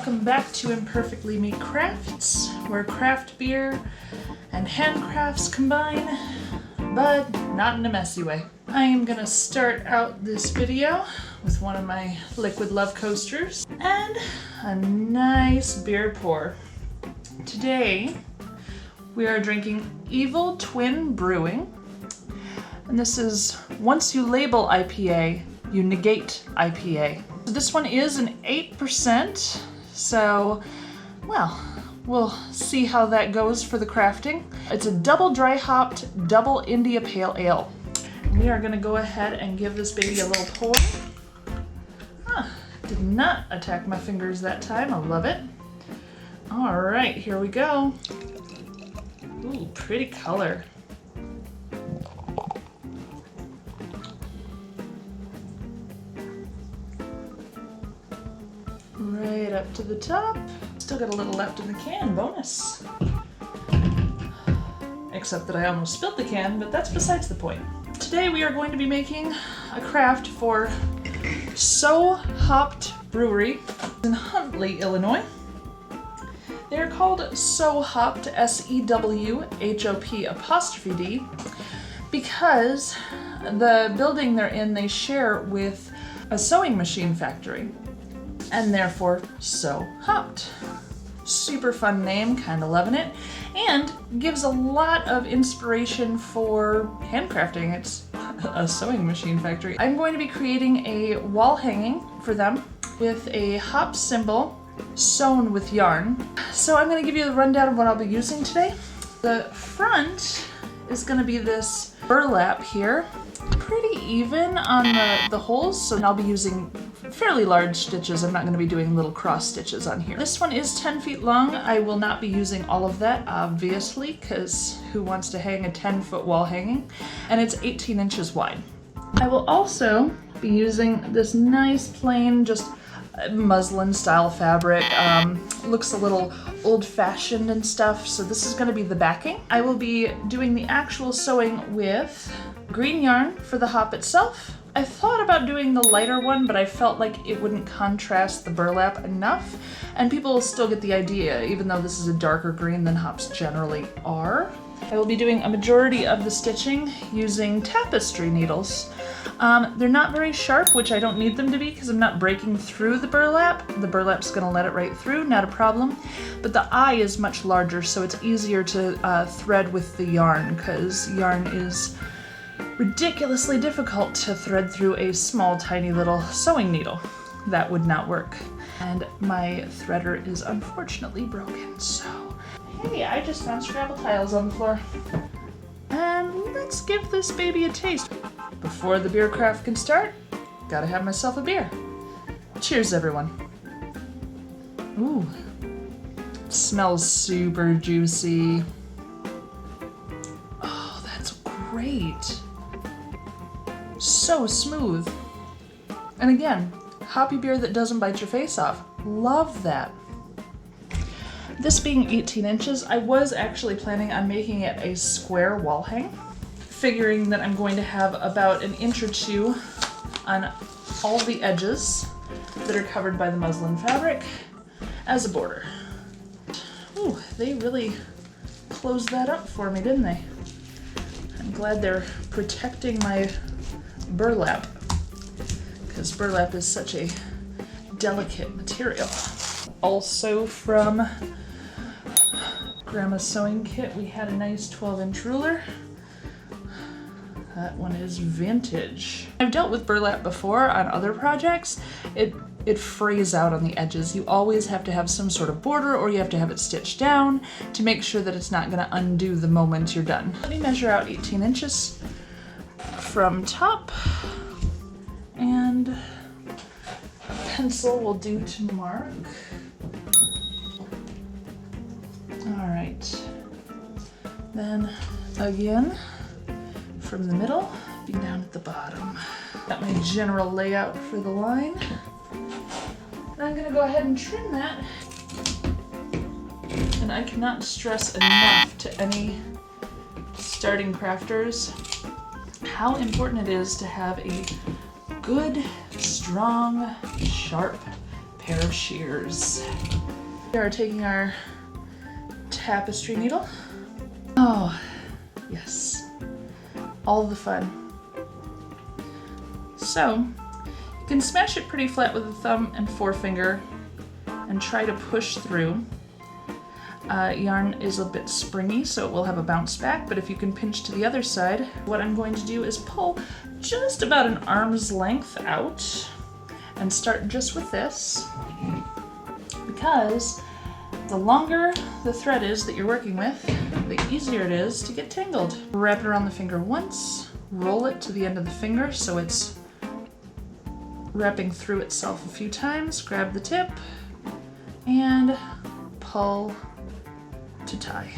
welcome back to Imperfectly Me Crafts, where craft beer and handcrafts combine, but not in a messy way. I am gonna start out this video with one of my liquid love coasters and a nice beer pour. Today we are drinking Evil Twin Brewing, and this is once you label IPA, you negate IPA. This one is an 8%, so, well, we'll see how that goes for the crafting. It's a double dry hopped, double India Pale Ale. We are gonna go ahead and give this baby a little pour. Did not attack my fingers that time, I love it. All right, here we go. Ooh, pretty color. Right up to the top. Still got a little left in the can, bonus. Except that I almost spilled the can, but that's besides the point. Today we are going to be making a craft for Sew Hop'd Brewery in Huntley, Illinois. They're called Sew Hop'd, SEWHOP', because the building they're in they share with a sewing machine factory, and therefore Sew Hop'd. Super fun name, kinda loving it, and gives a lot of inspiration for handcrafting. It's a sewing machine factory. I'm going to be creating a wall hanging for them with a hop symbol sewn with yarn. So I'm going to give you a rundown of what I'll be using today. The front is going to be this burlap here, pretty even on the holes, so I'll be using fairly large stitches. I'm not going to be doing little cross stitches on here. This one is 10 feet long. I will not be using all of that, obviously, because who wants to hang a 10-foot wall hanging? And it's 18 inches wide. I will also be using this nice plain, just muslin style fabric. Looks a little old-fashioned and stuff, so this is going to be the backing. I will be doing the actual sewing with green yarn for the hop itself. I thought about doing the lighter one, but I felt like it wouldn't contrast the burlap enough, and people will still get the idea, even though this is a darker green than hops generally are. I will be doing a majority of the stitching using Tapestry needles. They're not very sharp, which I don't need them to be because I'm not breaking through the burlap. The burlap's gonna let it right through, not a problem. But the eye is much larger, so it's easier to thread with the yarn, because yarn is ridiculously difficult to thread through a small, tiny little sewing needle. That would not work. And my threader is unfortunately broken, so hey, I just found Scrabble tiles on the floor. And let's give this baby a taste. Before the beer craft can start, gotta have myself a beer. Cheers, everyone. Ooh, it smells super juicy. Oh, that's great. So smooth. And again, hoppy beer that doesn't bite your face off. Love that. This being 18 inches, I was actually planning on making it a square wall hang, figuring that I'm going to have about an inch or two on all the edges that are covered by the muslin fabric as a border. Ooh, they really closed that up for me, didn't they? I'm glad they're protecting my burlap, because burlap is such a delicate material. Also from Grandma's Sewing Kit, we had a nice 12-inch ruler. That one is vintage. I've dealt with burlap before on other projects. It frays out on the edges. You always have to have some sort of border, or you have to have it stitched down to make sure that it's not gonna undo the moment you're done. Let me measure out 18 inches from top, and a pencil will do to mark. All right, then again, from the middle, be down at the bottom. Got my general layout for the line. And I'm gonna go ahead and trim that. And I cannot stress enough to any starting crafters how important it is to have a good, strong, sharp pair of shears. We are taking our tapestry needle. Oh, yes. All the fun. So, you can smash it pretty flat with a thumb and forefinger and try to push through. Yarn is a bit springy, so it will have a bounce back, but if you can pinch to the other side, what I'm going to do is pull just about an arm's length out and start just with this, because the longer the thread is that you're working with, the easier it is to get tangled. Wrap it around the finger once, roll it to the end of the finger so it's wrapping through itself a few times, grab the tip, and pull to tie.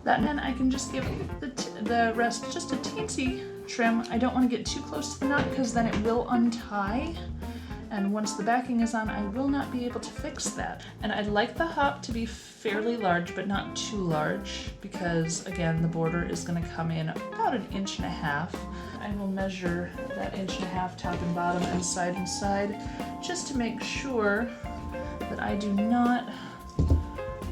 That then I can just give the rest just a teensy trim. I don't want to get too close to the knot because then it will untie, and once the backing is on, I will not be able to fix that. And I'd like the hop to be fairly large, but not too large, because again, the border is going to come in about 1.5 inches. I will measure that 1.5 inches top and bottom and side, just to make sure that I do not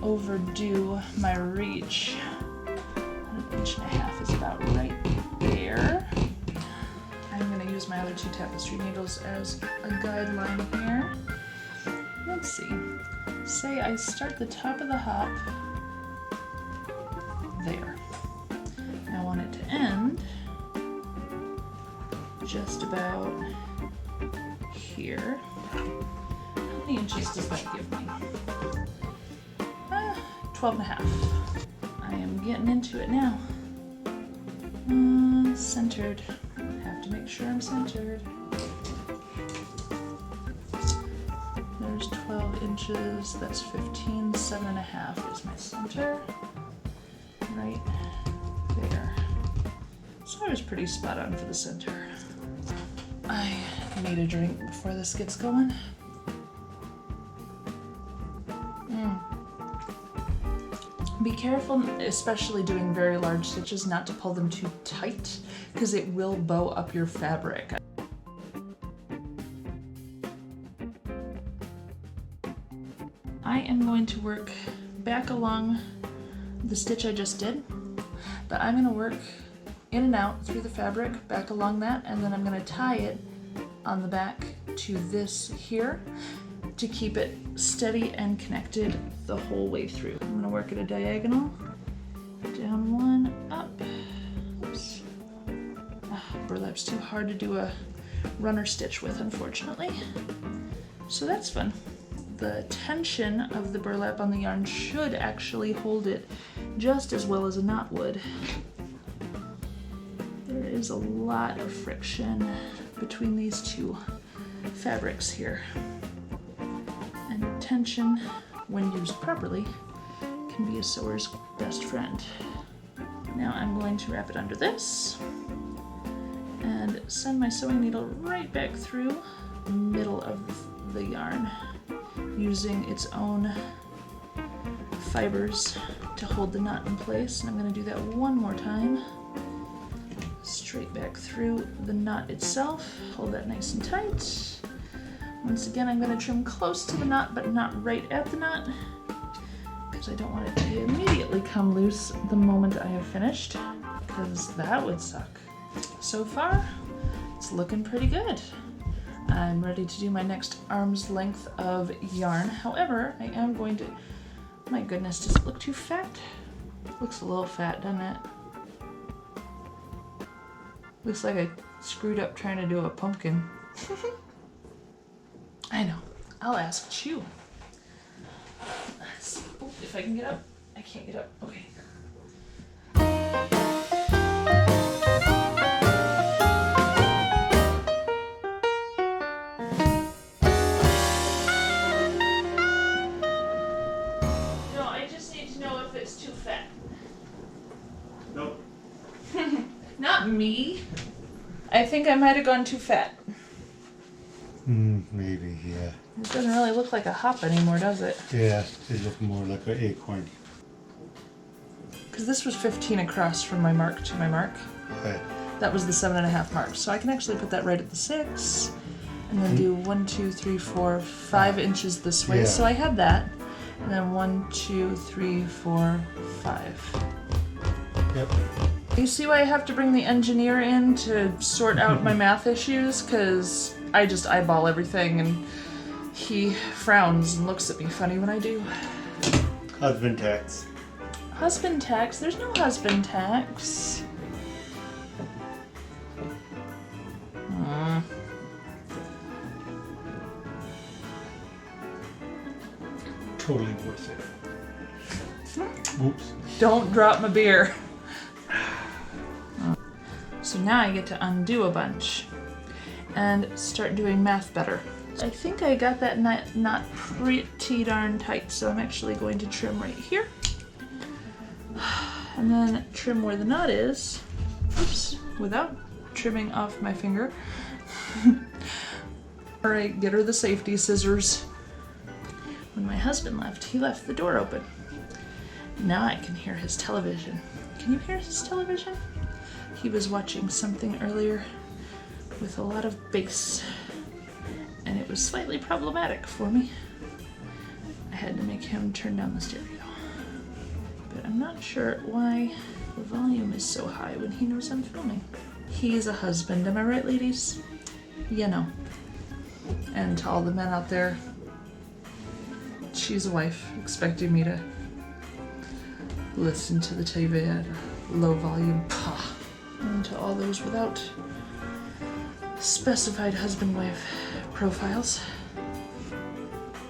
overdo my reach. 1.5 inches is about right there. I'm going to use my other 2 tapestry needles as a guideline here. Let's see. Say I start the top of the hop there. I want it to end just about here. How many inches does that give me? 12.5. I am getting into it now. Centered. Have to make sure I'm centered. There's 12 inches. That's 15. 7.5 is my center. Right there. So I was pretty spot on for the center. I need a drink before this gets going. Be careful, especially doing very large stitches, not to pull them too tight, because it will bow up your fabric. I am going to work back along the stitch I just did, but I'm going to work in and out through the fabric, back along that, and then I'm going to tie it on the back to this here to keep it steady and connected the whole way through. I'm going to work at a diagonal, down one, up. Oops. Burlap's too hard to do a runner stitch with, unfortunately. So that's fun. The tension of the burlap on the yarn should actually hold it just as well as a knot would. There is a lot of friction between these two fabrics here. And tension, when used properly, can be a sewer's best friend. Now I'm going to wrap it under this and send my sewing needle right back through the middle of the yarn, using its own fibers to hold the knot in place. And I'm going to do that one more time. Straight back through the knot itself. Hold that nice and tight. Once again, I'm going to trim close to the knot, but not right at the knot, because I don't want it to immediately come loose the moment I have finished, because that would suck. So far, it's looking pretty good. I'm ready to do my next arm's length of yarn. However, I am going to, my goodness, does it look too fat? Looks a little fat, doesn't it? Looks like I screwed up trying to do a pumpkin. I know. I'll ask Chew. Let's see. Oh, if I can get up. I can't get up. Okay. No, I just need to know if it's too fat. Nope. Not me. I think I might have gone too fat. Maybe, yeah. It doesn't really look like a hop anymore, does it? Yeah, they look more like an acorn. Because this was 15 across from my mark to my mark. Okay. That was the 7.5 mark. So I can actually put that right at the 6. and then do 1, 2, 3, 4, 5 inches this way. Yeah. So I had that, and then 1, 2, 3, 4, 5. Yep. You see why I have to bring the engineer in to sort out my math issues? Because I just eyeball everything and he frowns and looks at me funny when I do. Husband tax. Husband tax? There's no husband tax. Totally worth it. Oops. Don't drop my beer. So now I get to undo a bunch and start doing math better. I think I got that knot pretty darn tight, so I'm actually going to trim right here. And then trim where the knot is, oops, without trimming off my finger. Alright, get her the safety scissors. When my husband left, he left the door open. Now I can hear his television. Can you hear his television? He was watching something earlier with a lot of bass, and it was slightly problematic for me. I had to make him turn down the stereo. But I'm not sure why the volume is so high when he knows I'm filming. He's a husband, am I right, ladies? You know. And to all the men out there, she's a wife expecting me to listen to the TV at a low volume. Pah. And to all those without specified husband-wife profiles,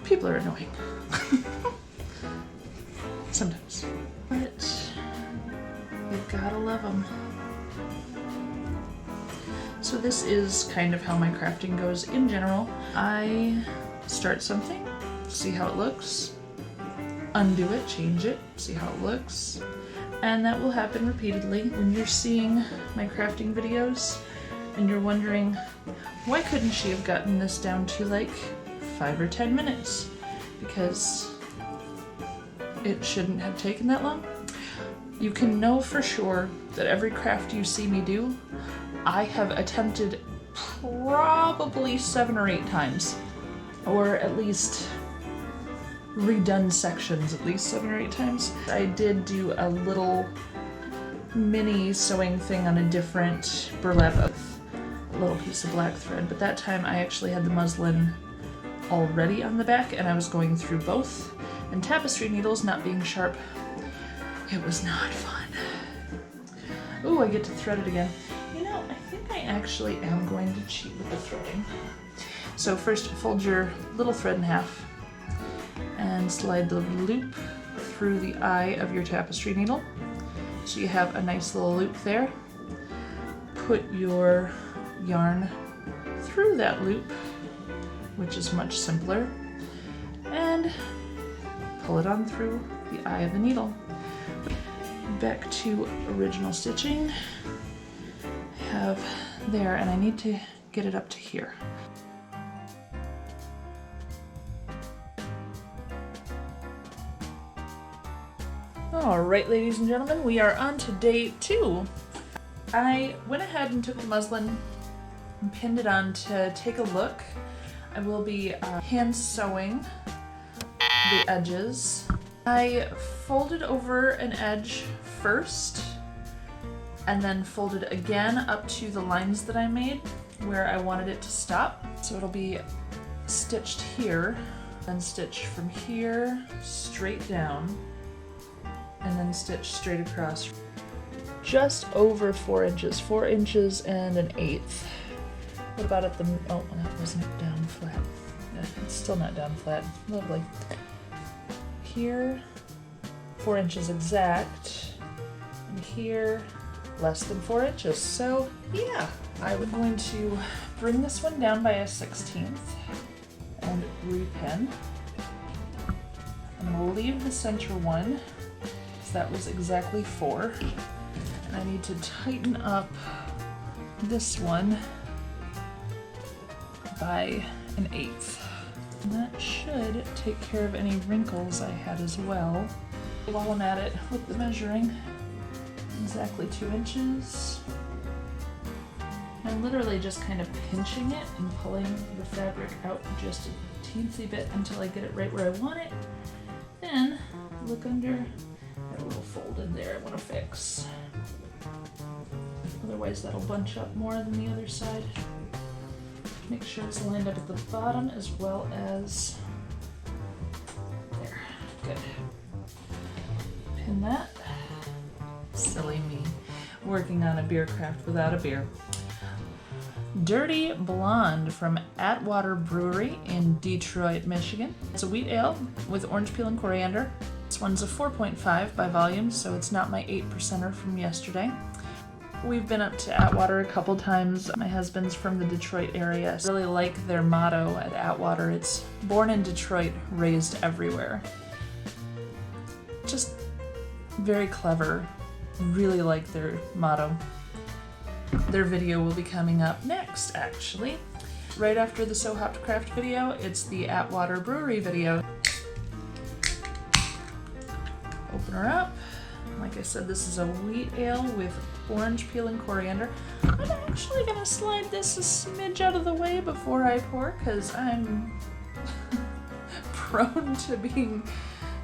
people are annoying. Sometimes. But you gotta love them. So this is kind of how my crafting goes in general. I start something, see how it looks, undo it, change it, see how it looks, and that will happen repeatedly. When you're seeing my crafting videos and you're wondering, why couldn't she have gotten this down to like 5 or 10 minutes? Because it shouldn't have taken that long. You can know for sure that every craft you see me do, I have attempted probably 7 or 8 times, or at least redone sections at least 7 or 8 times. I did do a little mini sewing thing on a different burlap of a little piece of black thread, but that time I actually had the muslin already on the back and I was going through both, and tapestry needles not being sharp, it was not fun. Ooh, I get to thread it again. You know, I think I actually am going to cheat with the threading. So first fold your little thread in half and slide the loop through the eye of your tapestry needle. So you have a nice little loop there. Put your yarn through that loop, which is much simpler, and pull it on through the eye of the needle. Back to original stitching. I have there, and I need to get it up to here. Alright, ladies and gentlemen, we are on to day 2. I went ahead and took the muslin and pinned it on to take a look. I will be hand sewing the edges. I folded over an edge first and then folded again up to the lines that I made where I wanted it to stop. So it'll be stitched here, then stitch from here straight down, and then stitch straight across. Just over 4 inches, 4 inches and 1/8. What about at the, oh, that wasn't down flat. It's still not down flat, lovely. Here, 4 inches exact, and here, less than 4 inches. So yeah, I'm going to bring this one down by a 1/16 and repin. I'm gonna leave the center one, because that was exactly 4. And I need to tighten up this one by 1/8. And that should take care of any wrinkles I had as well. While I'm at it with the measuring, exactly 2 inches. I'm literally just kind of pinching it and pulling the fabric out just a teensy bit until I get it right where I want it. Then look under that little fold in there I want to fix. Otherwise that'll bunch up more than the other side. Make sure it's lined up at the bottom as well as there. Good. Pin that. Silly me, working on a beer craft without a beer. Dirty Blonde from Atwater Brewery in Detroit, Michigan. It's a wheat ale with orange peel and coriander. This one's a 4.5 by volume, so it's not my 8%er from yesterday. We've been up to Atwater a couple times. My husband's from the Detroit area. I really like their motto at Atwater. It's born in Detroit, raised everywhere. Just very clever. Really like their motto. Their video will be coming up next, actually. Right after the Sew Hop'd Craft video, it's the Atwater Brewery video. Open her up. Like I said, this is a wheat ale with orange peel and coriander. I'm actually gonna slide this a smidge out of the way before I pour, because I'm prone to being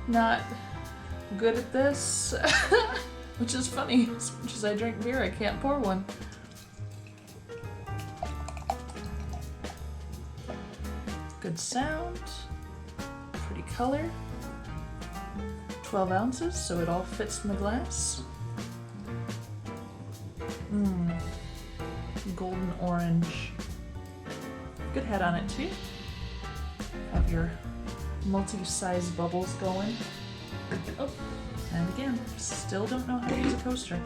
not good at this. Which is funny, as much as I drink beer, I can't pour one. Good sound, pretty color, 12 ounces, so it all fits in the glass. Golden orange. Good head on it too. Have your multi-size bubbles going. Oh. And again, still don't know how to use a coaster.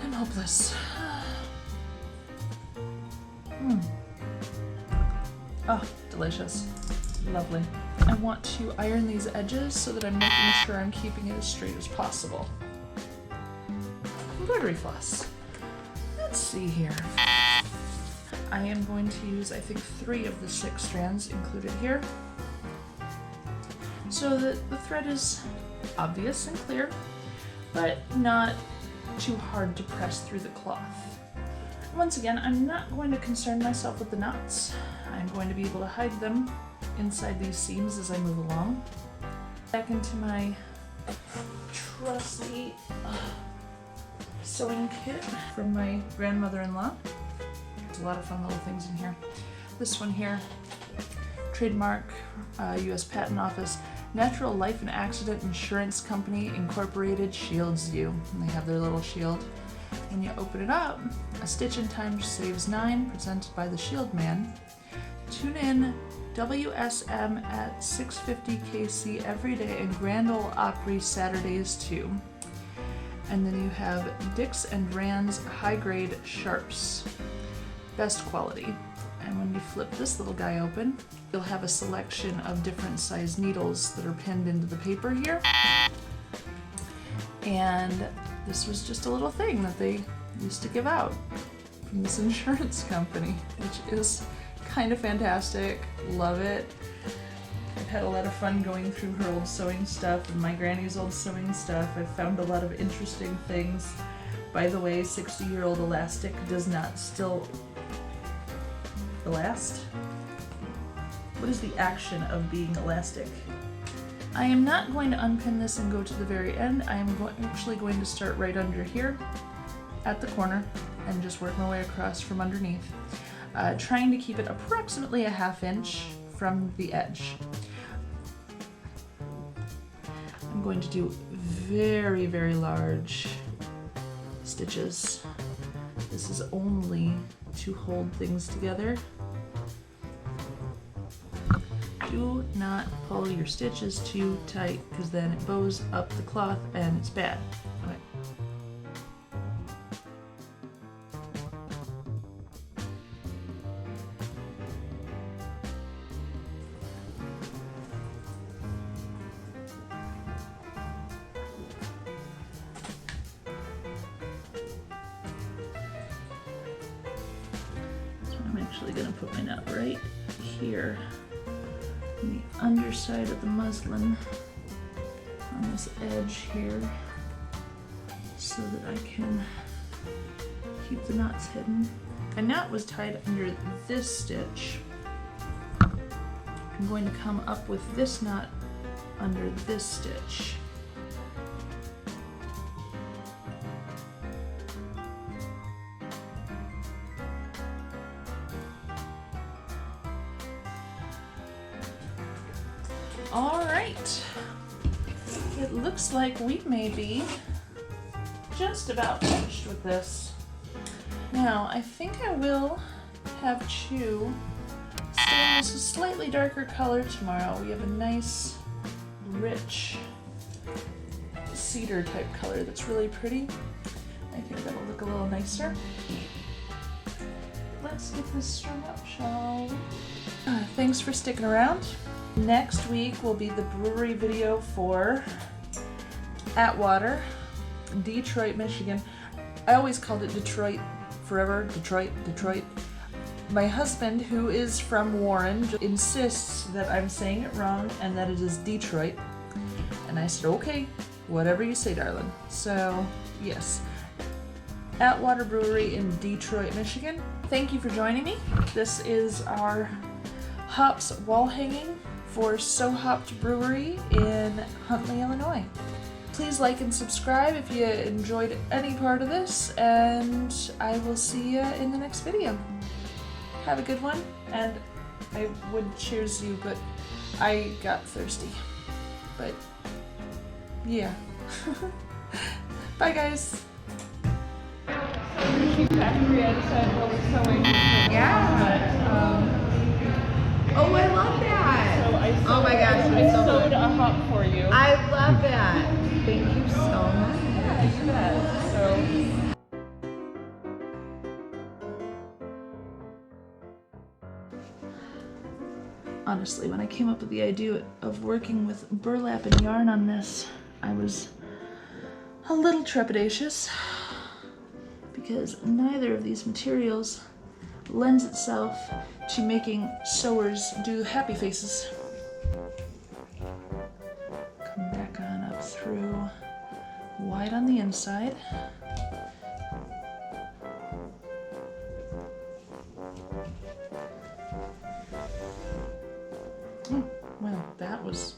I'm hopeless. Oh, delicious. Lovely. I want to iron these edges so that I'm making sure I'm keeping it as straight as possible. Embroidery floss. Let's see here. I am going to use, I think, 3 of the 6 strands included here, so that the thread is obvious and clear, but not too hard to press through the cloth. Once again, I'm not going to concern myself with the knots. I'm going to be able to hide them inside these seams as I move along. Back into my trusty sewing kit from my grandmother-in-law. There's a lot of fun little things in here. This one here, trademark, U.S. Patent Office, Natural Life and Accident Insurance Company Incorporated shields you. And they have their little shield. When you open it up, a stitch in time saves 9, presented by the Shield Man. Tune in WSM at 6:50 KC every day and Grand Ole Opry Saturdays too. And then you have Dix and Rand's High Grade Sharps, best quality. And when you flip this little guy open, you'll have a selection of different size needles that are pinned into the paper here. And this was just a little thing that they used to give out from this insurance company, which is kind of fantastic. Love it. I've had a lot of fun going through her old sewing stuff and my granny's old sewing stuff. I've found a lot of interesting things. By the way, 60-year-old elastic does not still elast. What is the action of being elastic? I am not going to unpin this and go to the very end. I am actually going to start right under here at the corner and just work my way across from underneath, trying to keep it approximately a 1/2 inch from the edge. I'm going to do very, very large stitches. This is only to hold things together. Do not pull your stitches too tight, because then it bows up the cloth and it's bad. Okay. So I'm actually going to put my knot right here. The underside of the muslin on this edge here, so that I can keep the knots hidden. A knot was tied under this stitch. I'm going to come up with this knot under this stitch. All right, it looks like we may be just about finished with this. Now, I think I will have Chew stain this a slightly darker color tomorrow. We have a nice, rich cedar type color that's really pretty. I think that'll look a little nicer. Let's get this strung up, shall we? Thanks for sticking around. Next week will be the brewery video for Atwater, Detroit, Michigan. I always called it Detroit forever. Detroit. My husband, who is from Warren, insists that I'm saying it wrong and that it is Detroit. And I said, okay, whatever you say, darling. So, yes. Atwater Brewery in Detroit, Michigan. Thank you for joining me. This is our hops wall hanging for Sew Hop'd Brewery in Huntley, Illinois. Please like and subscribe if you enjoyed any part of this, and I will see you in the next video. Have a good one, and I would cheers you, but I got thirsty. But yeah. Bye, guys. Factory, I decided all the sewing. Yeah. Oh, I love that. So I sewed, Oh my gosh, I so sewed good. a hop for you. I love that. Thank you so much. Yeah, you bet. So. Honestly, when I came up with the idea of working with burlap and yarn on this, I was a little trepidatious because neither of these materials lends itself to making sewers do happy faces. Come back on up through, wide on the inside. Oh, well, that was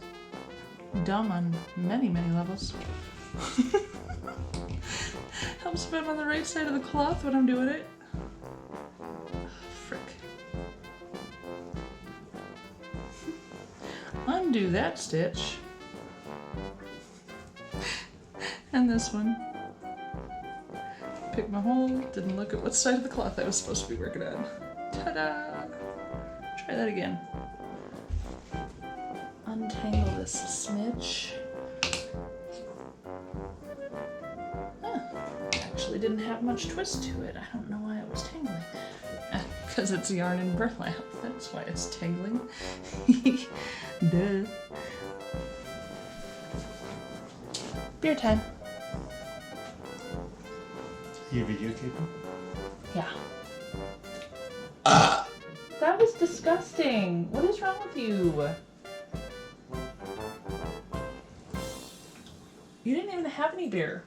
dumb on many, many levels. Helps if I'm on the right side of the cloth when I'm doing it. Frick. Undo that stitch. And this one. Pick my hole, didn't look at what side of the cloth I was supposed to be working on. Ta-da! Try that again. Untangle this a smidge. Actually didn't have much twist to it. I don't know why it was tangling. Because it's yarn and burlap. That's why it's tangling. Duh. Beer time. You videotaping? Yeah. That was disgusting. What is wrong with you? You didn't even have any beer.